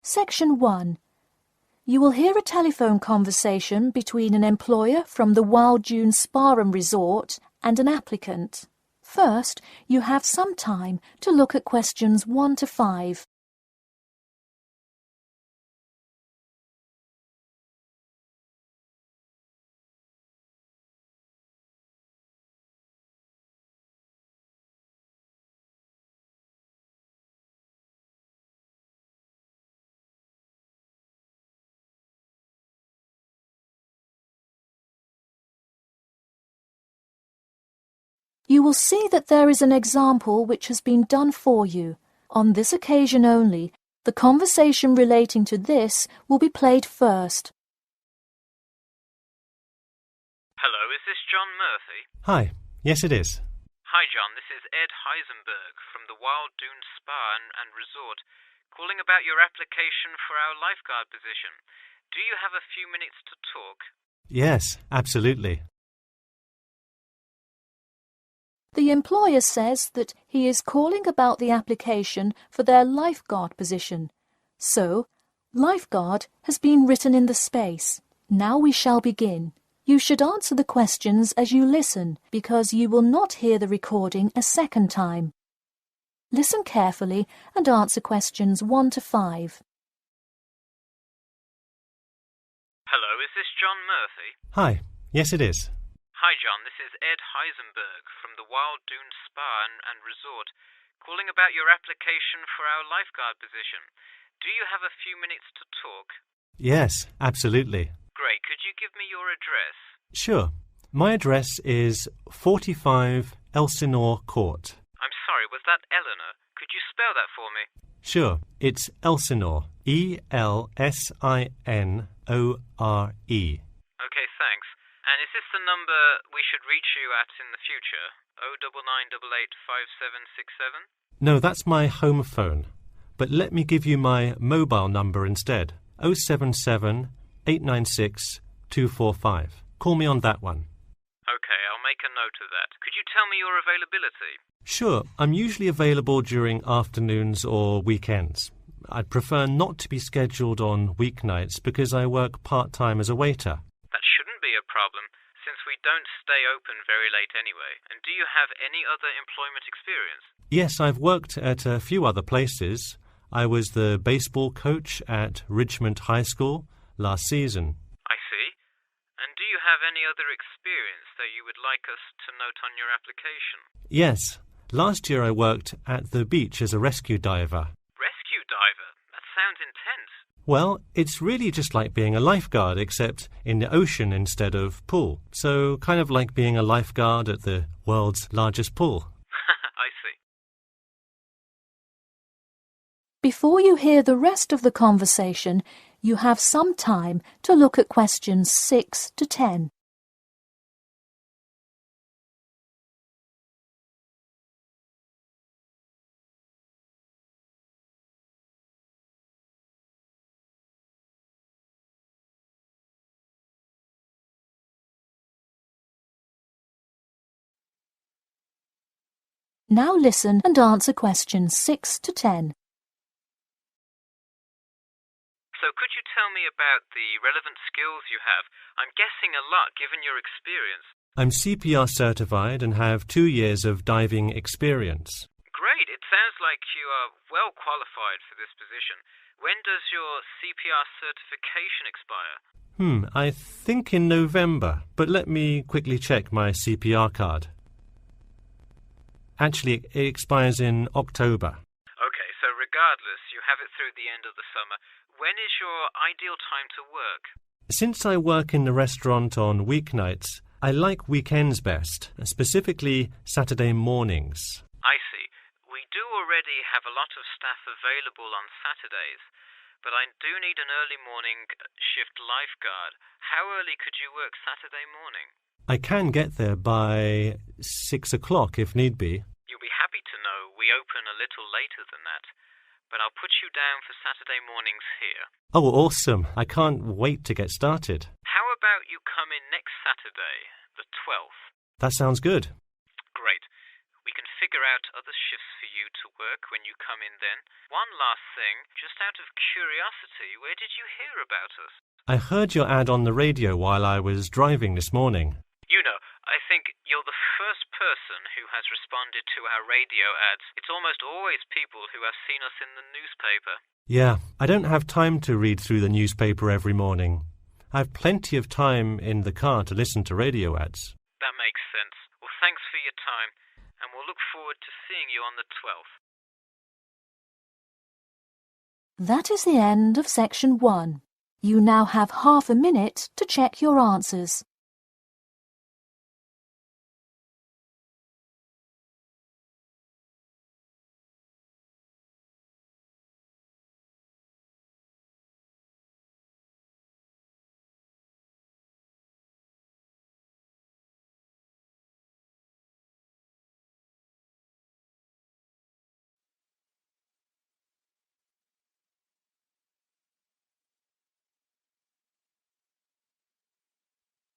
Section 1. You will hear a telephone conversation between an employer from the Wild Dune Spa and Resort and an applicant. First, you have some time to look at questions 1 to 5. You will see that there is an example which has been done for you. On this occasion only, the conversation relating to this will be played first. Hello, is this John Murphy? Hi, yes it is. Hi John, this is Ed Heisenberg from the Wild Dune Spa and Resort, calling about your application for our lifeguard position. Do you have a few minutes to talk? Yes, absolutely. The employer says that he is calling about the application for their lifeguard position. So, lifeguard has been written in the space. Now we shall begin. You should answer the questions as you listen, because you will not hear the recording a second time. Listen carefully and answer questions 1 to 5. Hello, is this John Murphy? Hi, yes it is. Hi John, this is Ed Heisenberg from the Wild Dune Spa and Resort, calling about your application for our lifeguard position. Do you have a few minutes to talk? Yes, absolutely. Great, could you give me your address? Sure. My address is 45 Elsinore Court. I'm sorry, was that Eleanor? Could you spell that for me? Sure, it's Elsinore. Elsinore. Okay, thanks. And is this the number we should reach you at in the future? 099885767? No, that's my home phone. But let me give you my mobile number instead. 077 896 245. Call me on that one. Okay, I'll make a note of that. Could you tell me your availability? Sure, I'm usually available during afternoons or weekends. I'd prefer not to be scheduled on weeknights because I work part-time as a waiter. That shouldn't be a problem, since we don't stay open very late anyway. And do you have any other employment experience? Yes, I've worked at a few other places. I was the baseball coach at Richmond High School last season. I see. And do you have any other experience that you would like us to note on your application? Yes. Last year I worked at the beach as a rescue diver. Rescue diver? That sounds intense. Well, it's really just like being a lifeguard, except in the ocean instead of pool. So kind of like being a lifeguard at the world's largest pool. I see. Before you hear the rest of the conversation, you have some time to look at questions 6 to 10. Now listen and answer questions 6 to 10. So could you tell me about the relevant skills you have? I'm guessing a lot given your experience. I'm CPR certified and have 2 years of diving experience. Great, it sounds like you are well qualified for this position. When does your CPR certification expire? I think in November, but let me quickly check my CPR card. Actually, it expires in October. Okay, so regardless, you have it through the end of the summer. When is your ideal time to work? Since I work in the restaurant on weeknights, I like weekends best, specifically Saturday mornings. I see. We do already have a lot of staff available on Saturdays, but I do need an early morning shift lifeguard. How early could you work Saturday morning? I can get there by 6 o'clock if need be. You'll be happy to know we open a little later than that, but I'll put you down for Saturday mornings here. Oh, awesome. I can't wait to get started. How about you come in next Saturday, the 12th? That sounds good. Great. We can figure out other shifts for you to work when you come in then. One last thing, just out of curiosity, where did you hear about us? I heard your ad on the radio while I was driving this morning. You know, I think you're the first person who has responded to our radio ads. It's almost always people who have seen us in the newspaper. Yeah, I don't have time to read through the newspaper every morning. I've plenty of time in the car to listen to radio ads. That makes sense. Well, thanks for your time, and we'll look forward to seeing you on the 12th. That is the end of section 1. You now have half a minute to check your answers.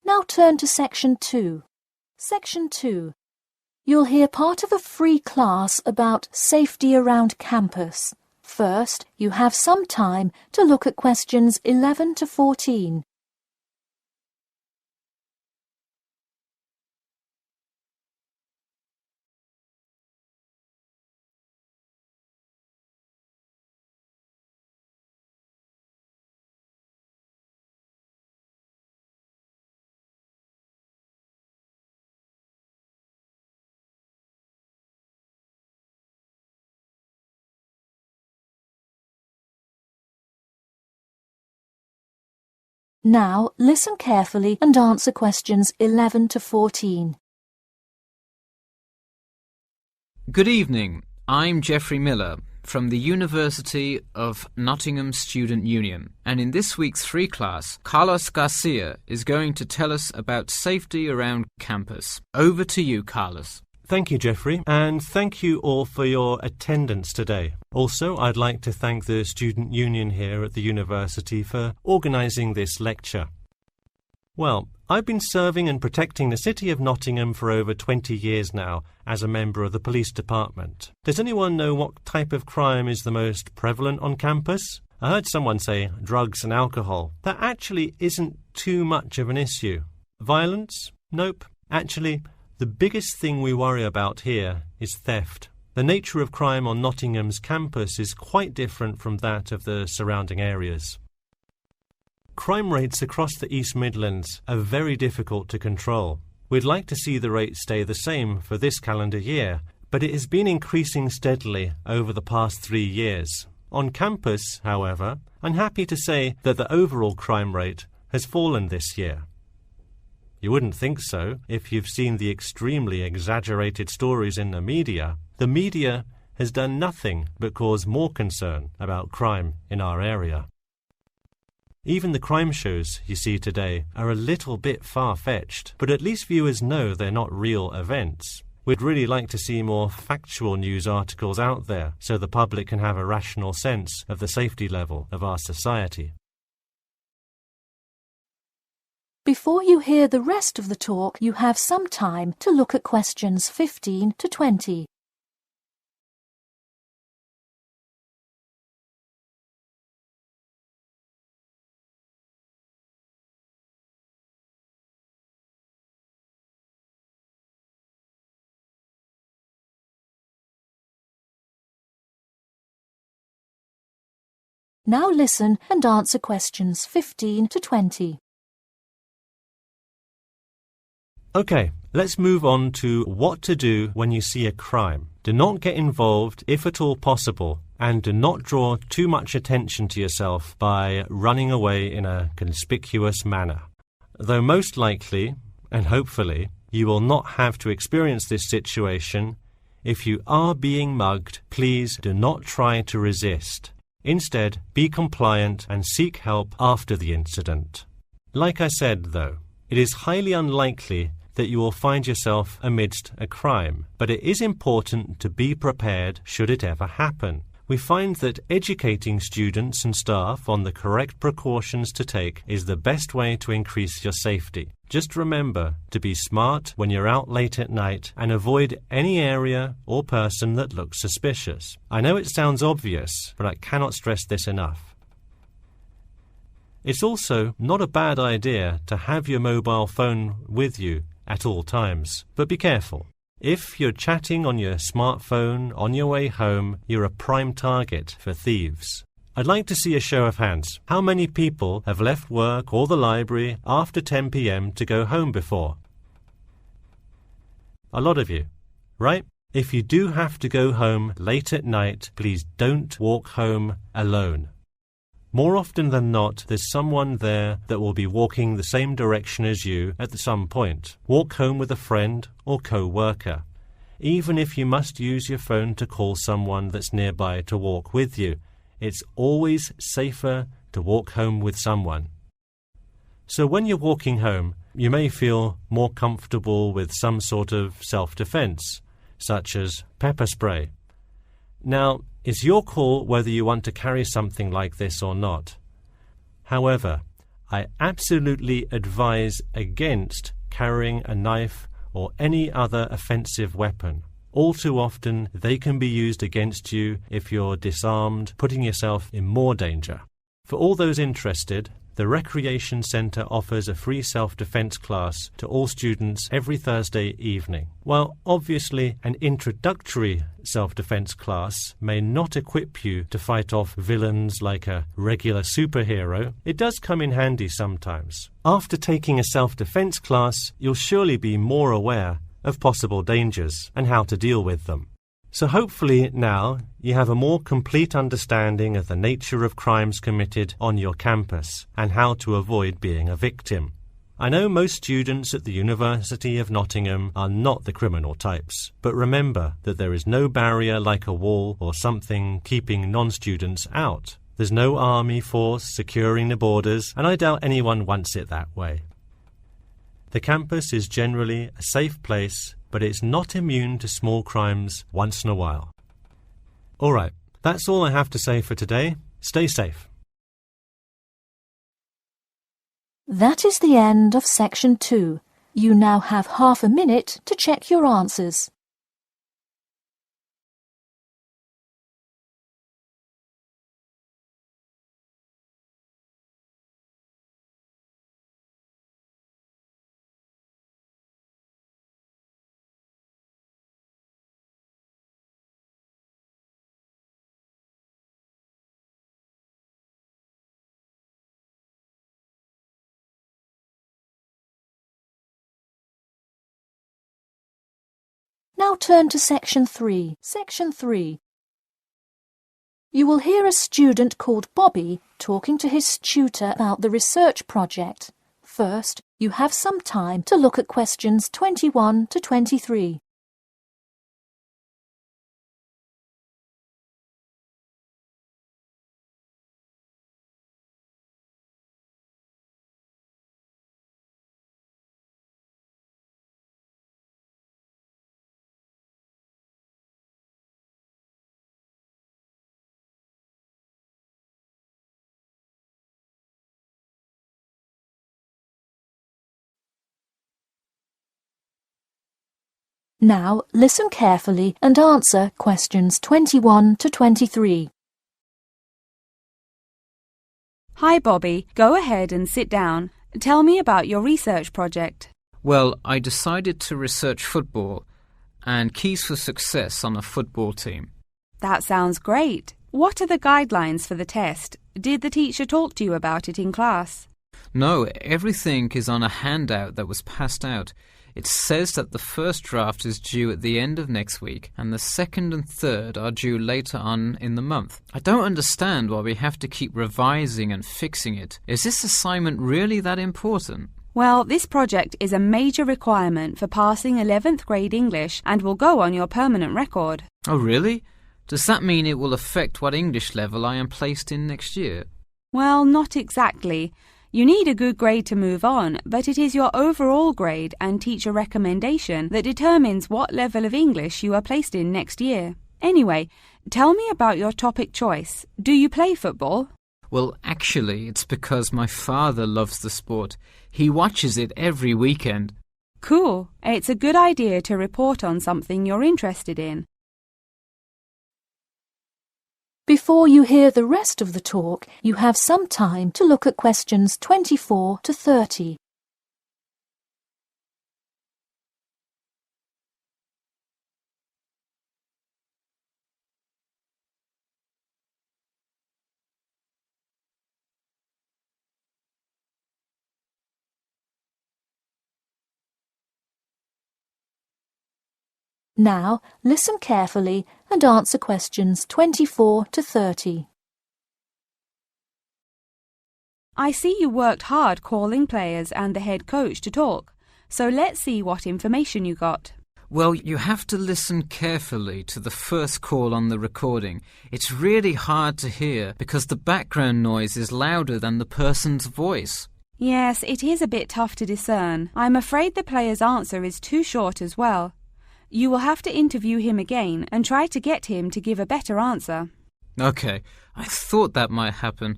Now turn to Section 2. Section 2. You'll hear part of a free class about safety around campus. First, you have some time to look at questions 11 to 14. Now, listen carefully and answer questions 11 to 14. Good evening. I'm Geoffrey Miller from the University of Nottingham Student Union, and in this week's free class, Carlos Garcia is going to tell us about safety around campus. Over to you, Carlos. Thank you, Geoffrey, and thank you all for your attendance today. Also, I'd like to thank the Student Union here at the university for organising this lecture. Well, I've been serving and protecting the City of Nottingham for over 20 years now as a member of the police department. Does anyone know what type of crime is the most prevalent on campus? I heard someone say drugs and alcohol. That actually isn't too much of an issue. Violence? Nope. Actually, the biggest thing we worry about here is theft. The nature of crime on Nottingham's campus is quite different from that of the surrounding areas. Crime rates across the East Midlands are very difficult to control. We'd like to see the rate stay the same for this calendar year, but it has been increasing steadily over the past 3 years. On campus, however, I'm happy to say that the overall crime rate has fallen this year. You wouldn't think so if you've seen the extremely exaggerated stories in the media. The media has done nothing but cause more concern about crime in our area. Even the crime shows you see today are a little bit far-fetched, but at least viewers know they're not real events. We'd really like to see more factual news articles out there so the public can have a rational sense of the safety level of our society. Before you hear the rest of the talk, you have some time to look at questions 15 to 20. Now listen and answer questions 15 to 20. Okay, let's move on to what to do when you see a crime. Do not get involved if at all possible, and do not draw too much attention to yourself by running away in a conspicuous manner. Though most likely, and hopefully, you will not have to experience this situation, if you are being mugged, please do not try to resist. Instead, be compliant and seek help after the incident. Like I said, though, it is highly unlikely that you will find yourself amidst a crime, but it is important to be prepared should it ever happen. We find that educating students and staff on the correct precautions to take is the best way to increase your safety. Just remember to be smart when you're out late at night and avoid any area or person that looks suspicious. I know it sounds obvious, but I cannot stress this enough. It's also not a bad idea to have your mobile phone with you at all times, but be careful. If you're chatting on your smartphone on your way home, you're a prime target for thieves. I'd like to see a show of hands. How many people have left work or the library after 10 p.m. to go home before? A lot of you, right? If you do have to go home late at night, please don't walk home alone. More often than not, there's someone there that will be walking the same direction as you at some point. Walk home with a friend or co-worker. Even if you must use your phone to call someone that's nearby to walk with you, it's always safer to walk home with someone. So when you're walking home, you may feel more comfortable with some sort of self-defense, such as pepper spray. Now, it's your call whether you want to carry something like this or not. However, I absolutely advise against carrying a knife or any other offensive weapon. All too often, they can be used against you if you're disarmed, putting yourself in more danger. For all those interested, the Recreation Centre offers a free self-defense class to all students every Thursday evening. While obviously an introductory self-defense class may not equip you to fight off villains like a regular superhero, it does come in handy sometimes. After taking a self-defense class, you'll surely be more aware of possible dangers and how to deal with them. So hopefully now you have a more complete understanding of the nature of crimes committed on your campus and how to avoid being a victim. I know most students at the University of Nottingham are not the criminal types, but remember that there is no barrier like a wall or something keeping non-students out. There's no army force securing the borders, and I doubt anyone wants it that way. The campus is generally a safe place, but it's not immune to small crimes once in a while. All right, that's all I have to say for today. Stay safe. That is the end of section 2. You now have half a minute to check your answers. Now turn to section 3. Section 3. You will hear a student called Bobby talking to his tutor about the research project. First, you have some time to look at questions 21 to 23. Now listen carefully and answer questions 21 to 23. Hi Bobby, go ahead and sit down. Tell me about your research project. Well, I decided to research football and keys for success on a football team. That sounds great. What are the guidelines for the test? Did the teacher talk to you about it in class? No, everything is on a handout that was passed out. It says that the first draft is due at the end of next week and the second and third are due later on in the month. I don't understand why we have to keep revising and fixing it. Is this assignment really that important? Well, this project is a major requirement for passing 11th grade English and will go on your permanent record. Oh, really? Does that mean it will affect what English level I am placed in next year? Well, not exactly. You need a good grade to move on, but it is your overall grade and teacher recommendation that determines what level of English you are placed in next year. Anyway, tell me about your topic choice. Do you play football? Well, actually, it's because my father loves the sport. He watches it every weekend. Cool. It's a good idea to report on something you're interested in. Before you hear the rest of the talk, you have some time to look at questions 24 to 30. Now, listen carefully and answer questions 24 to 30. I see you worked hard calling players and the head coach to talk, so let's see what information you got. Well, you have to listen carefully to the first call on the recording. It's really hard to hear because the background noise is louder than the person's voice. Yes, it is a bit tough to discern. I'm afraid the player's answer is too short as well. You will have to interview him again and try to get him to give a better answer. Okay, I thought that might happen.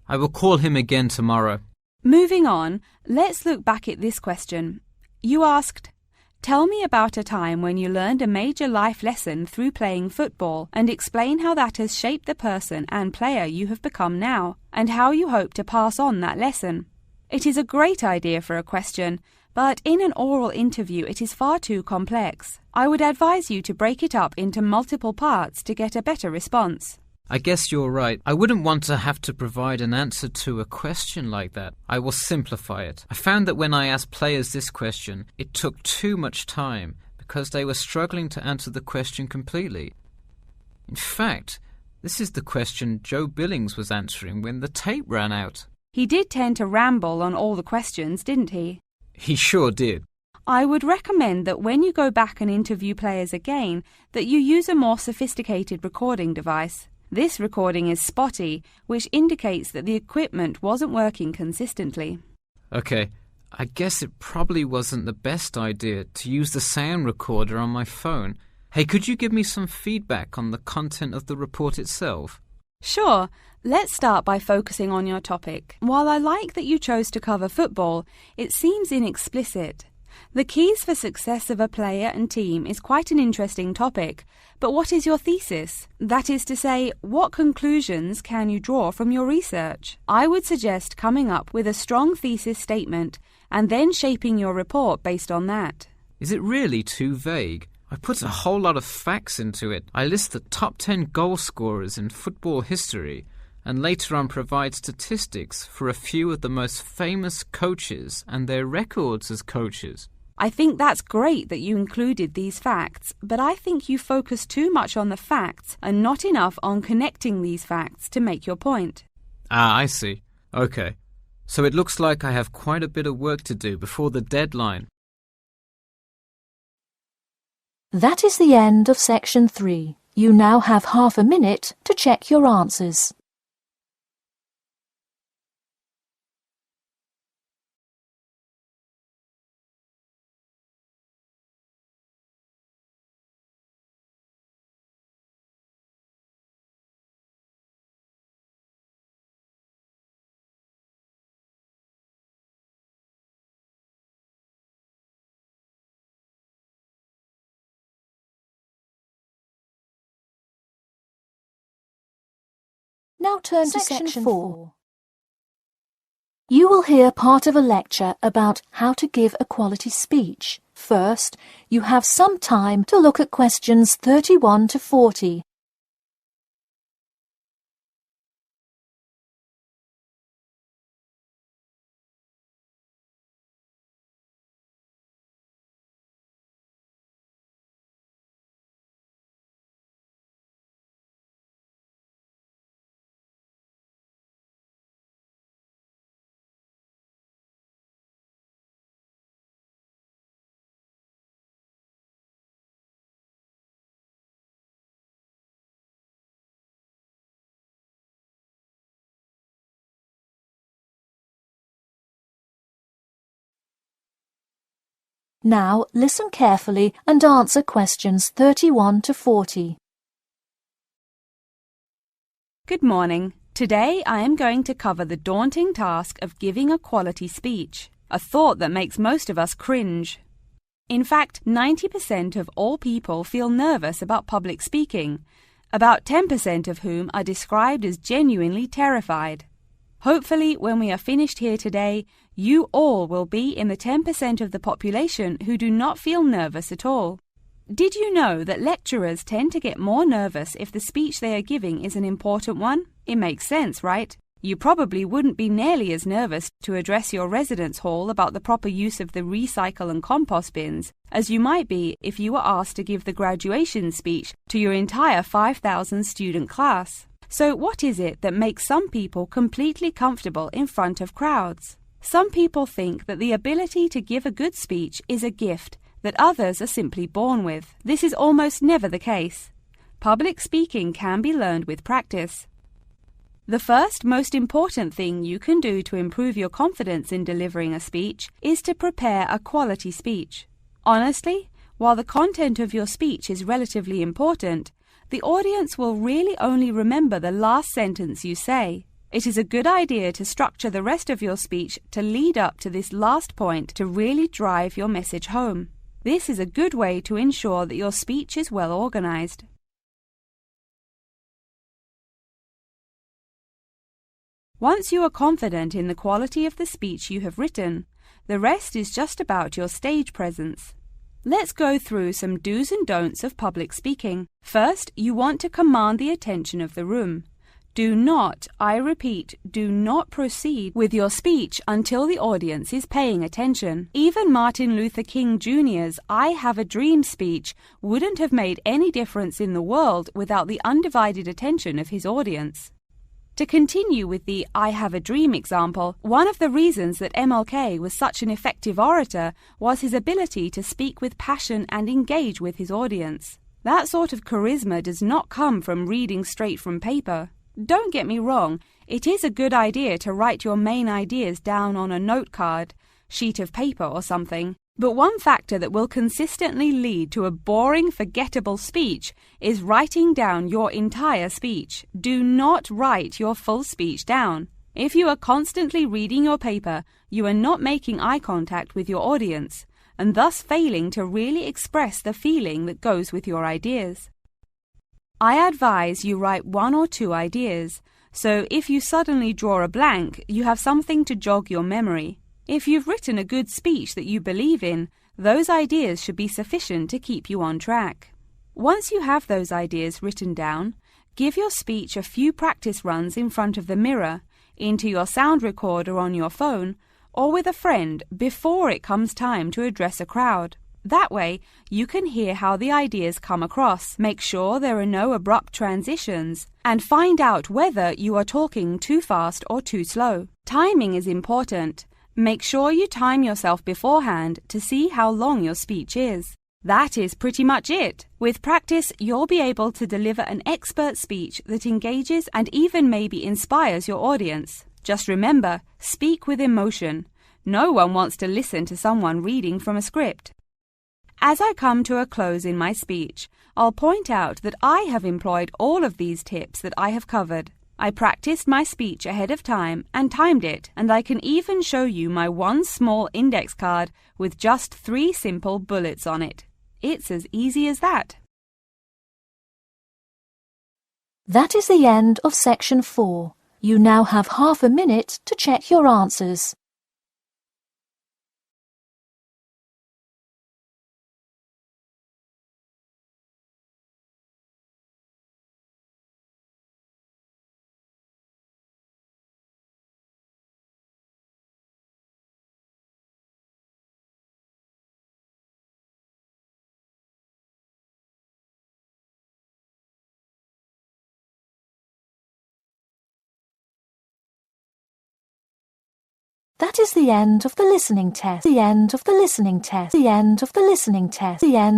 I will call him again tomorrow. Moving on, let's look back at this question. You asked, tell me about a time when you learned a major life lesson through playing football and explain how that has shaped the person and player you have become now and how you hope to pass on that lesson. It is a great idea for a question, but in an oral interview it is far too complex. I would advise you to break it up into multiple parts to get a better response. I guess you're right. I wouldn't want to have to provide an answer to a question like that. I will simplify it. I found that when I asked players this question, it took too much time because they were struggling to answer the question completely. In fact, this is the question Joe Billings was answering when the tape ran out. He did tend to ramble on all the questions, didn't he? He sure did. I would recommend that when you go back and interview players again, that you use a more sophisticated recording device. This recording is spotty, which indicates that the equipment wasn't working consistently. Okay, I guess it probably wasn't the best idea to use the sound recorder on my phone. Hey, could you give me some feedback on the content of the report itself? Sure. Let's start by focusing on your topic. While I like that you chose to cover football, it seems inexplicit. The keys for success of a player and team is quite an interesting topic, but what is your thesis? That is to say, what conclusions can you draw from your research? I would suggest coming up with a strong thesis statement and then shaping your report based on that. Is it really too vague? I put a whole lot of facts into it. I list the top 10 goal scorers in football history and later on provide statistics for a few of the most famous coaches and their records as coaches. I think that's great that you included these facts, but I think you focus too much on the facts and not enough on connecting these facts to make your point. Ah, I see. Okay. So it looks like I have quite a bit of work to do before the deadline. That is the end of section 3. You now have half a minute to check your answers. Now turn to section 4. You will hear part of a lecture about how to give a quality speech. First, you have some time to look at questions 31 to 40. Now listen carefully and answer questions 31 to 40. Good morning. Today I am going to cover the daunting task of giving a quality speech, a thought that makes most of us cringe. In fact, 90% of all people feel nervous about public speaking, about 10% of whom are described as genuinely terrified. Hopefully, when we are finished here today, you all will be in the 10% of the population who do not feel nervous at all. Did you know that lecturers tend to get more nervous if the speech they are giving is an important one? It makes sense, right? You probably wouldn't be nearly as nervous to address your residence hall about the proper use of the recycle and compost bins as you might be if you were asked to give the graduation speech to your entire 5,000 student class. So what is it that makes some people completely comfortable in front of crowds? Some people think that the ability to give a good speech is a gift that others are simply born with. This is almost never the case. Public speaking can be learned with practice. The first most important thing you can do to improve your confidence in delivering a speech is to prepare a quality speech. Honestly, while the content of your speech is relatively important, the audience will really only remember the last sentence you say. It is a good idea to structure the rest of your speech to lead up to this last point to really drive your message home. This is a good way to ensure that your speech is well organized. Once you are confident in the quality of the speech you have written, the rest is just about your stage presence. Let's go through some do's and don'ts of public speaking. First, you want to command the attention of the room. Do not, I repeat, do not proceed with your speech until the audience is paying attention. Even Martin Luther King Jr.'s I Have a Dream speech wouldn't have made any difference in the world without the undivided attention of his audience. To continue with the I Have a Dream example, one of the reasons that MLK was such an effective orator was his ability to speak with passion and engage with his audience. That sort of charisma does not come from reading straight from paper. Don't get me wrong, it is a good idea to write your main ideas down on a note card, sheet of paper or something. But one factor that will consistently lead to a boring, forgettable speech is writing down your entire speech. Do not write your full speech down. If you are constantly reading your paper, you are not making eye contact with your audience, and thus failing to really express the feeling that goes with your ideas. I advise you write 1 or 2 ideas, so if you suddenly draw a blank, you have something to jog your memory. If you've written a good speech that you believe in, those ideas should be sufficient to keep you on track. Once you have those ideas written down, give your speech a few practice runs in front of the mirror, into your sound recorder on your phone, or with a friend before it comes time to address a crowd. That way, you can hear how the ideas come across, make sure there are no abrupt transitions, and find out whether you are talking too fast or too slow. Timing is important. Make sure you time yourself beforehand to see how long your speech is. That is pretty much it. With practice, you'll be able to deliver an expert speech that engages and even maybe inspires your audience. Just remember, speak with emotion. No one wants to listen to someone reading from a script. As I come to a close in my speech, I'll point out that I have employed all of these tips that I have covered. I practiced my speech ahead of time and timed it, and I can even show you my one small index card with just 3 simple bullets on it. It's as easy as that. That is the end of section 4. You now have half a minute to check your answers. That is the end of the listening test. The end of the listening test. The end of the listening test. The end